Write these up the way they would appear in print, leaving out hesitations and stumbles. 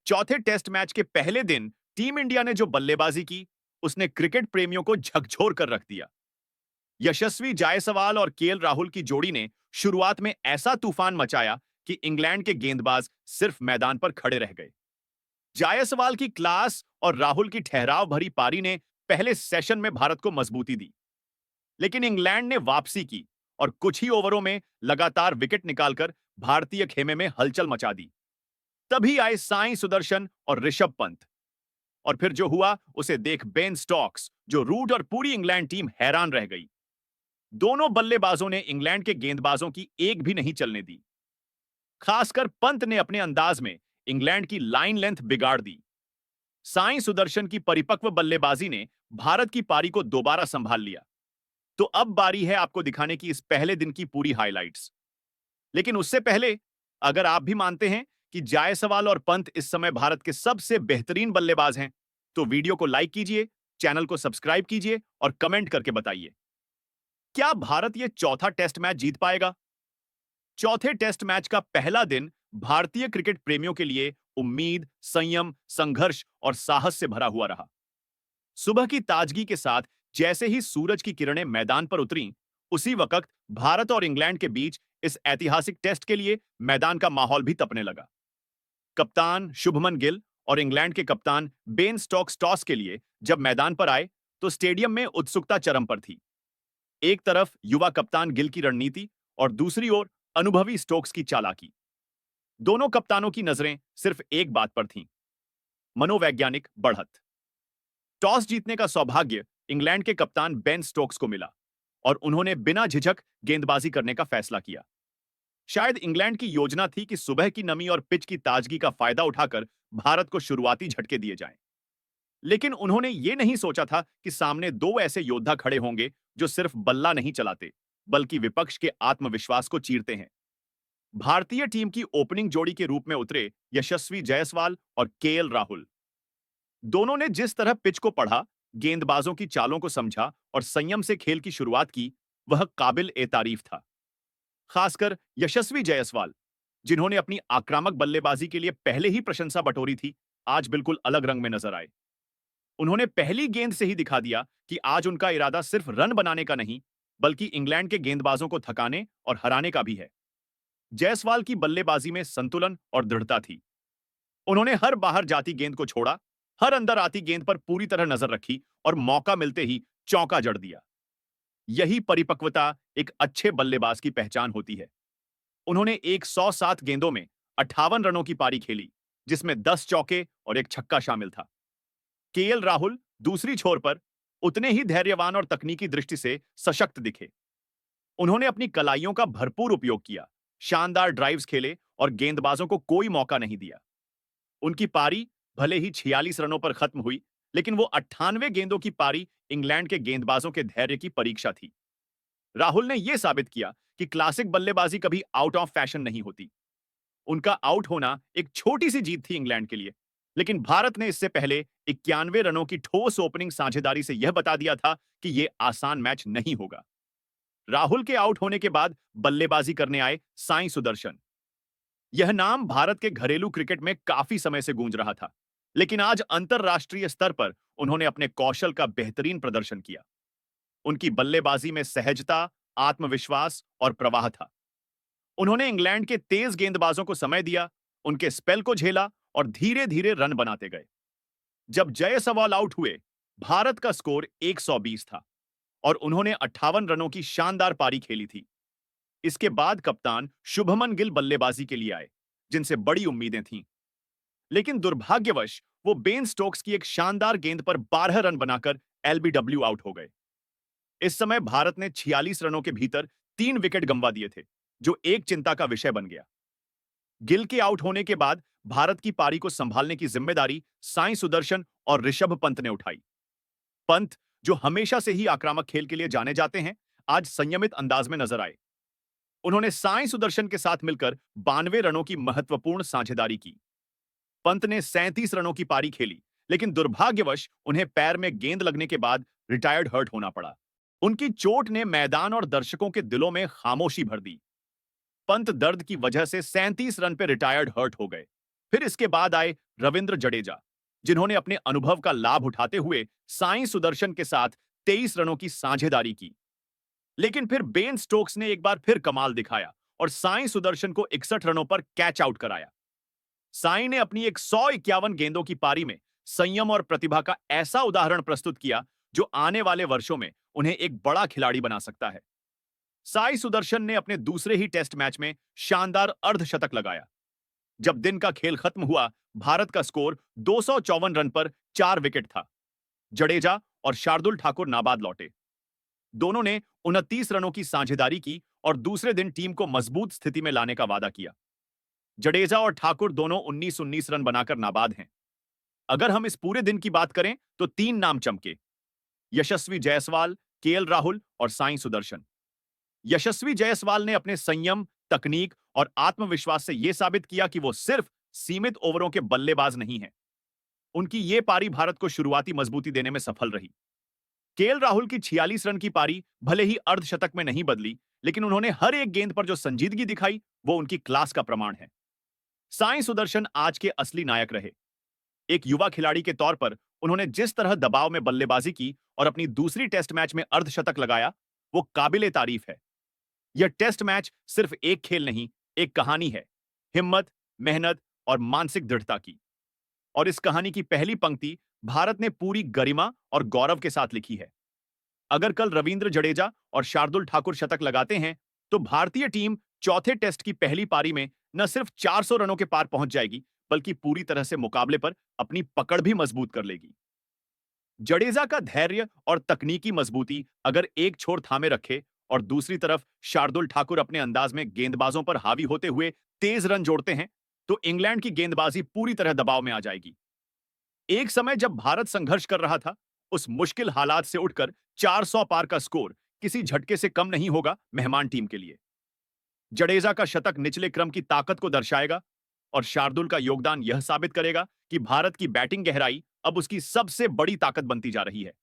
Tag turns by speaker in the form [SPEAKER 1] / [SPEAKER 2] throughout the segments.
[SPEAKER 1] चौथे test match के पहले दिन टीम इंडिया ने जो बल्लेबाजी की, उसने क्रिकेट प्रेमियों को झकझोर कर रख दिया। यशस्वी जायसवाल और केएल राहुल की जोड़ी ने शुरुआत में ऐसा तूफान मचाया कि इंग्लैंड के गेंदबाज सिर्फ मैदान पर खड़े रह गए। जायसवाल की क्लास और राहुल की ठहराव भरी पारी ने पहले सेशन में भारत को मजबूती दी, लेकिन इंग्लैंड ने वापसी की और कुछ ही ओवरों में लगातार विकेट निकालकर भारतीय खेमे में हलचल मचा दी। तभी आए साई सुदर्शन और ऋषभ पंत, और फिर जो हुआ उसे देख बेन स्टोक्स, जो रूट और पूरी इंग्लैंड टीम हैरान रह गई। दोनों बल्लेबाजों ने इंग्लैंड के गेंदबाजों की एक भी नहीं चलने दी। खासकर पंत ने अपने अंदाज में इंग्लैंड की लाइन लेंथ बिगाड़ दी। साई सुदर्शन की परिपक्व बल्लेबाजी ने भारत की पारी को दोबारा संभाल लिया। तो अब बारी है आपको दिखाने की इस पहले दिन की पूरी हाइलाइट्स। लेकिन उससे पहले, अगर आप भी मानते हैं कि जायसवाल और पंत इस समय भारत के सबसे बेहतरीन बल्लेबाज हैं, तो वीडियो को लाइक कीजिए, चैनल को सब्सक्राइब कीजिए और कमेंट करके बताइए, क्या भारत यह चौथा टेस्ट मैच जीत पाएगा? चौथे टेस्ट मैच का पहला दिन भारतीय क्रिकेट प्रेमियों के लिए उम्मीद, संयम, संघर्ष और साहस से भरा हुआ रहा। सुबह की ताजगी के साथ जैसे ही सूरज की किरणें मैदान पर उतरीं, उसी वक्त भारत और इंग्लैंड के बीच इस ऐतिहासिक टेस्ट के लिए मैदान का माहौल भी तपने लगा। कप्तान शुभमन गिल और इंग्लैंड के कप्तान बेन स्टोक्स टॉस के लिए जब मैदान पर आए, तो स्टेडियम में उत्सुकता चरम पर थी। एक तरफ युवा कप्तान गिल की रणनीति और दूसरी ओर अनुभवी स्टोक्स की चालाकी। दोनों कप्तानों की नजरें सिर्फ एक बात पर थीं, मनोवैज्ञानिक बढ़त। टॉस जीतने का सौभाग्य इंग्लैंड के कप्तान बेन स्टोक्स को मिला और उन्होंने बिना झिझक गेंदबाजी करने का फैसला किया। शायद इंग्लैंड की योजना थी कि सुबह की नमी और पिच की ताजगी का फायदा उठाकर भारत को शुरुआती झटके दिए जाएं। लेकिन उन्होंने ये नहीं सोचा था कि सामने दो ऐसे योद्धा खड़े होंगे जो सिर्फ बल्ला नहीं चलाते, बल्कि विपक्ष के आत्मविश्वास को चीरते हैं। भारतीय टीम की ओपनिंग जोड़ी के रूप में उतरे यशस्वी जायसवाल और केएल राहुल। दोनों ने जिस तरह पिच को पढ़ा, गेंदबाजों की चालों को समझा और संयम से खेल की शुरुआत की, वह काबिल ए तारीफ था। खासकर यशस्वी जायसवाल, जिन्होंने अपनी आक्रामक बल्लेबाजी के लिए पहले ही प्रशंसा बटोरी थी, आज बिल्कुल अलग रंग में नजर आए। उन्होंने पहली गेंद से ही दिखा दिया कि आज उनका इरादा सिर्फ रन बनाने का नहीं, बल्कि इंग्लैंड के गेंदबाजों को थकाने और हराने का भी है। जायसवाल की बल्लेबाजी में संतुलन और दृढ़ता थी। उन्होंने हर बाहर जाती गेंद को छोड़ा, हर अंदर आती गेंद पर पूरी तरह नजर रखी और मौका मिलते ही चौका जड़ दिया। यही परिपक्वता एक अच्छे बल्लेबाज की पहचान होती है। उन्होंने 107 गेंदों में 58 रनों की पारी खेली, जिसमें 10 चौके और एक छक्का शामिल था। केएल राहुल दूसरी छोर पर उतने ही धैर्यवान और तकनीकी दृष्टि से सशक्त दिखे। उन्होंने अपनी कलाइयों का भरपूर उपयोग किया, शानदार ड्राइव्स खेले और गेंदबाजों को कोई मौका नहीं दिया। उनकी पारी भले ही 46 रनों पर खत्म हुई, लेकिन वो 98 गेंदों की पारी इंग्लैंड के गेंदबाजों के धैर्य की परीक्षा थी। राहुल ने यह साबित किया कि क्लासिक बल्लेबाजी कभी आउट ऑफ फैशन नहीं होती। उनका आउट होना एक छोटी सी जीत थी इंग्लैंड के लिए, लेकिन भारत ने इससे पहले 91 रनों की ठोस ओपनिंग साझेदारी से यह बता दिया था कि यह आसान मैच नहीं होगा। राहुल के आउट होने के बाद बल्लेबाजी करने आए साई सुदर्शन। यह नाम भारत के घरेलू क्रिकेट में काफी समय से गूंज रहा था, लेकिन आज अंतरराष्ट्रीय स्तर पर उन्होंने अपने कौशल का बेहतरीन प्रदर्शन किया। उनकी बल्लेबाजी में सहजता, आत्मविश्वास और प्रवाह था। उन्होंने इंग्लैंड के तेज गेंदबाजों को समय दिया, उनके स्पेल को झेला और धीरे धीरे रन बनाते गए। जब जायसवाल आउट हुए, भारत का स्कोर 120 था और उन्होंने 58 रनों की शानदार पारी खेली थी। इसके बाद कप्तान शुभमन गिल बल्लेबाजी के लिए आए, जिनसे बड़ी उम्मीदें थीं। लेकिन दुर्भाग्यवश वो बेन स्टोक्स की एक शानदार गेंद पर 12 रन बनाकर एलबीडब्ल्यू आउट हो गए। इस समय भारत ने 46 रनों के भीतर 3 विकेट गंवा दिए थे, जो एक चिंता का विषय बन गया। गिल के आउट होने के बाद भारत की पारी को संभालने की जिम्मेदारी साई सुदर्शन और ऋषभ पंत ने उठाई। पंत, जो हमेशा से ही आक्रामक खेल के लिए जाने जाते हैं, आज संयमित अंदाज में नजर आए। उन्होंने साई सुदर्शन के साथ मिलकर 92 रनों की महत्वपूर्ण साझेदारी की। पंत ने 37 रनों की पारी खेली, लेकिन दुर्भाग्यवश उन्हें पैर में गेंद लगने के बाद रिटायर्ड हर्ट होना पड़ा। उनकी चोट ने मैदान और दर्शकों के दिलों में खामोशी भर दी। पंत दर्द की वजह से 37 रन पे रिटायर्ड हर्ट हो गए। फिर इसके बाद आए रविंद्र जडेजा, जिन्होंने अपने अनुभव का लाभ उठाते हुए साई सुदर्शन के साथ 23 रनों की साझेदारी की। लेकिन फिर बेन स्टोक्स ने एक बार फिर कमाल दिखाया और साई सुदर्शन को 61 रनों पर कैच आउट कराया। साई ने अपनी एक 151 गेंदों की पारी में संयम और प्रतिभा का ऐसा उदाहरण प्रस्तुत किया जो आने वाले वर्षों में उन्हें एक बड़ा खिलाड़ी बना सकता है। साई सुदर्शन ने अपने दूसरे ही टेस्ट मैच में शानदार अर्धशतक लगाया। जब दिन का खेल खत्म हुआ, भारत का स्कोर 254 रन पर 4 विकेट था। जडेजा और शार्दुल ठाकुर नाबाद लौटे। दोनों ने 29 रनों की साझेदारी की और दूसरे दिन टीम को मजबूत स्थिति में लाने का वादा किया। जडेजा और ठाकुर दोनों 19-19 रन बनाकर नाबाद हैं। अगर हम इस पूरे दिन की बात करें तो 3 नाम चमके: यशस्वी जायसवाल, केएल राहुल और साई सुदर्शन। यशस्वी जायसवाल ने अपने संयम, तकनीक और आत्मविश्वास से यह साबित किया कि वो सिर्फ सीमित ओवरों के बल्लेबाज नहीं हैं। उनकी ये पारी भारत को शुरुआती मजबूती देने में सफल रही। केएल राहुल की 46 रन की पारी भले ही अर्धशतक में नहीं बदली, लेकिन उन्होंने हर एक गेंद पर जो संजीदगी दिखाई, वो उनकी क्लास का प्रमाण है। साई सुदर्शन आज के असली नायक रहे। एक युवा खिलाड़ी के तौर पर उन्होंने जिस तरह दबाव में बल्लेबाजी की और अपनी दूसरी टेस्ट मैच में अर्धशतक लगाया, वो काबिले तारीफ है। यह टेस्ट मैच सिर्फ एक खेल नहीं, एक कहानी है, हिम्मत, मेहनत और मानसिक दृढ़ता की। और इस कहानी की पहली पंक्ति भारत ने पूरी गरिमा और गौरव के साथ लिखी है। अगर कल रविंद्र जडेजा और शार्दुल ठाकुर शतक लगाते हैं, तो भारतीय टीम चौथे टेस्ट की पहली पारी में न सिर्फ 400 रनों के पार पहुंच जाएगी, बल्कि पूरी तरह से मुकाबले पर अपनी पकड़ भी मजबूत कर लेगी। जडेजा का धैर्य और तकनीकी मजबूती अगर एक छोर थामे रखे और दूसरी तरफ शार्दुल ठाकुर अपने अंदाज में गेंदबाजों पर हावी होते हुए तेज रन जोड़ते हैं, तो इंग्लैंड की गेंदबाजी पूरी तरह दबाव में आ जाएगी। एक समय जब भारत संघर्ष कर रहा था, उस मुश्किल हालात से उठकर 400 पार का स्कोर किसी झटके से कम नहीं होगा मेहमान टीम के लिए। जडेजा का शतक निचले क्रम की ताकत को दर्शाएगा और शार्दुल का योगदान यह साबित करेगा कि भारत की बैटिंग गहराई अब उसकी सबसे बड़ी ताकत बनती जा रही है।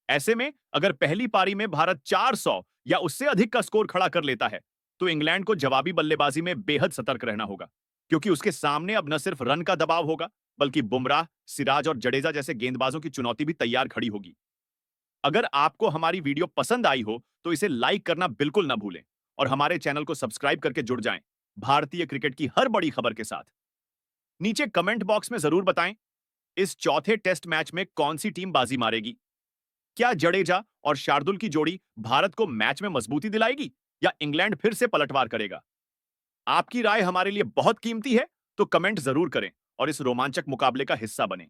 [SPEAKER 1] ऐसे में अगर पहली पारी में भारत 400 या उससे अधिक का स्कोर खड़ा कर लेता है, तो इंग्लैंड को जवाबी बल्लेबाजी में बेहद सतर्क रहना होगा, क्योंकि उसके सामने अब न सिर्फ रन का दबाव होगा, बल्कि बुमराह, सिराज और जडेजा जैसे गेंदबाजों की चुनौती भी तैयार खड़ी होगी। अगर आपको हमारी वीडियो पसंद आई हो, तो इसे लाइक करना बिल्कुल ना भूलें और हमारे चैनल को सब्सक्राइब करके जुड़ जाएं भारतीय क्रिकेट की हर बड़ी खबर के साथ। नीचे कमेंट बॉक्स में जरूर बताएं, इस चौथे टेस्ट मैच में कौन सी टीम बाजी मारेगी? क्या जडेजा और शार्दुल की जोड़ी भारत को मैच में मजबूती दिलाएगी या इंग्लैंड फिर से पलटवार करेगा? आपकी राय हमारे लिए बहुत कीमती है, तो कमेंट जरूर करें और इस रोमांचक मुकाबले का हिस्सा बनें।